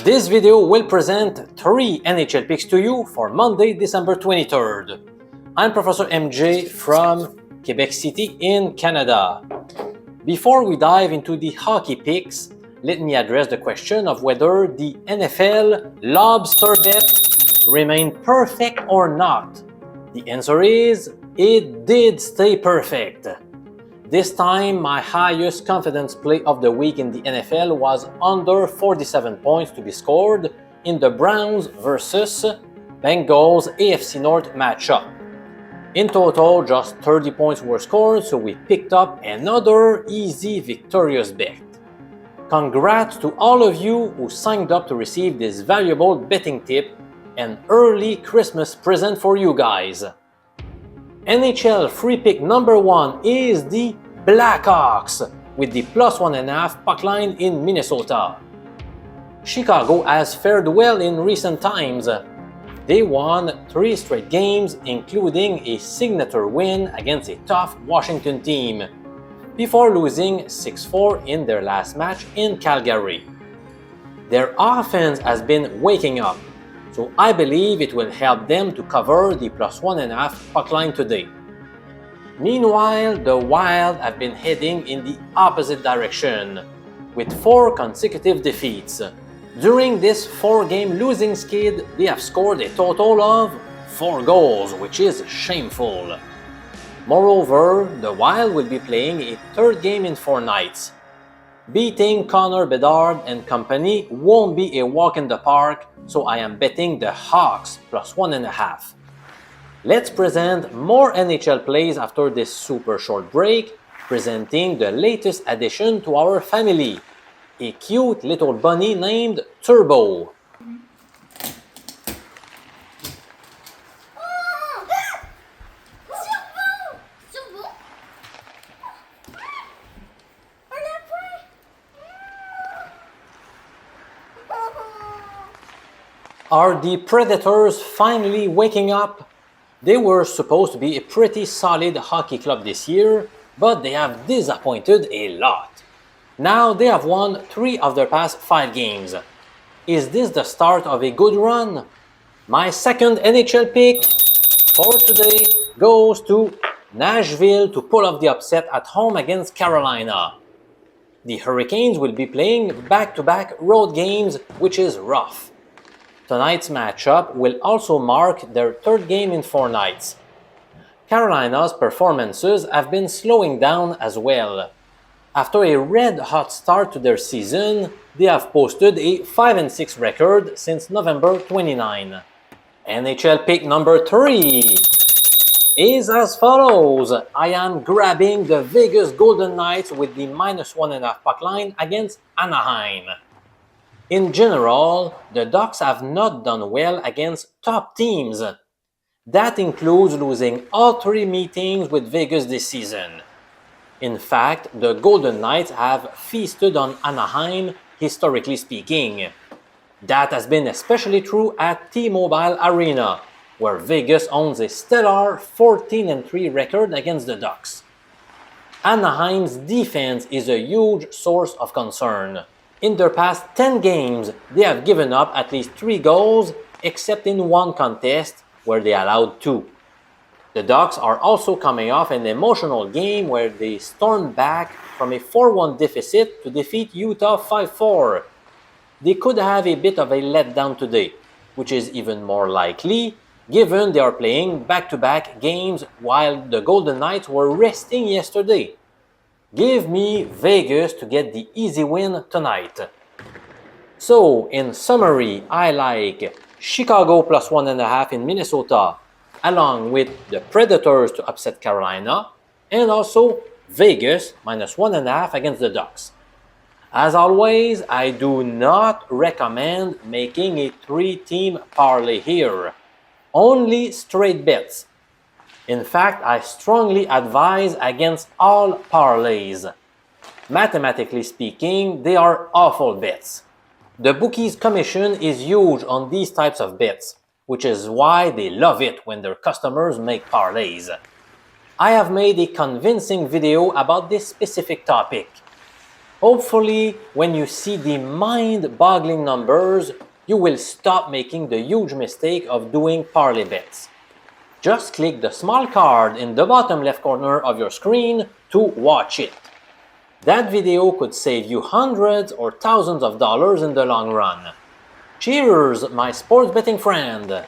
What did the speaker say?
This video will present 3 NHL picks to you for Monday, December 23rd. I'm Professor MJ from Quebec City in Canada. Before we dive into the hockey picks, let me address the question of whether the NFL lobster bet remained perfect or not. The answer is, it did stay perfect. This time, my highest confidence play of the week in the NFL was under 47 points to be scored in the Browns versus Bengals AFC North matchup. In total, just 30 points were scored, so we picked up another easy victorious bet. Congrats to all of you who signed up to receive this valuable betting tip, an early Christmas present for you guys. NHL free pick number 1 is the Blackhawks with the +1.5 puck line in Minnesota. Chicago has fared well in recent times. They won 3 straight games, including a signature win against a tough Washington team, before losing 6-4 in their last match in Calgary. Their offense has been waking up, so I believe it will help them to cover the +1.5 puck line today. Meanwhile, the Wild have been heading in the opposite direction, with 4 consecutive defeats. During this 4-game losing skid, they have scored a total of 4 goals, which is shameful. Moreover, the Wild will be playing a 3rd game in 4 nights. Beating Connor Bedard and company won't be a walk in the park, so I am betting the Hawks +1.5. Let's present more NHL plays after this super short break, presenting the latest addition to our family, a cute little bunny named Turbo. Are the Predators finally waking up? They were supposed to be a pretty solid hockey club this year, but they have disappointed a lot. Now they have won 3 of their past 5 games. Is this the start of a good run? My second NHL pick for today goes to Nashville to pull off the upset at home against Carolina. The Hurricanes will be playing back-to-back road games, which is rough. Tonight's matchup will also mark their 3rd game in 4 nights. Carolina's performances have been slowing down as well. After a red-hot start to their season, they have posted a 5-6 record since November 29. NHL pick number 3 is as follows. I am grabbing the Vegas Golden Knights with the -1.5 puck line against Anaheim. In general, the Ducks have not done well against top teams. That includes losing all 3 meetings with Vegas this season. In fact, the Golden Knights have feasted on Anaheim, historically speaking. That has been especially true at T-Mobile Arena, where Vegas owns a stellar 14-3 record against the Ducks. Anaheim's defense is a huge source of concern. In their past 10 games, they have given up at least 3 goals, except in 1 contest where they allowed 2. The Ducks are also coming off an emotional game where they stormed back from a 4-1 deficit to defeat Utah 5-4. They could have a bit of a letdown today, which is even more likely given they are playing back-to-back games while the Golden Knights were resting yesterday. Give me Vegas to get the easy win tonight. So, in summary, I like Chicago +1.5 in Minnesota, along with the Predators to upset Carolina, and also Vegas -1.5 against the Ducks. As always, I do not recommend making a 3-team parlay here. Only straight bets. In fact, I strongly advise against all parlays. Mathematically speaking, they are awful bets. The bookies' commission is huge on these types of bets, which is why they love it when their customers make parlays. I have made a convincing video about this specific topic. Hopefully, when you see the mind-boggling numbers, you will stop making the huge mistake of doing parlay bets. Just click the small card in the bottom left corner of your screen to watch it. That video could save you hundreds or thousands of dollars in the long run. Cheers, my sports betting friend!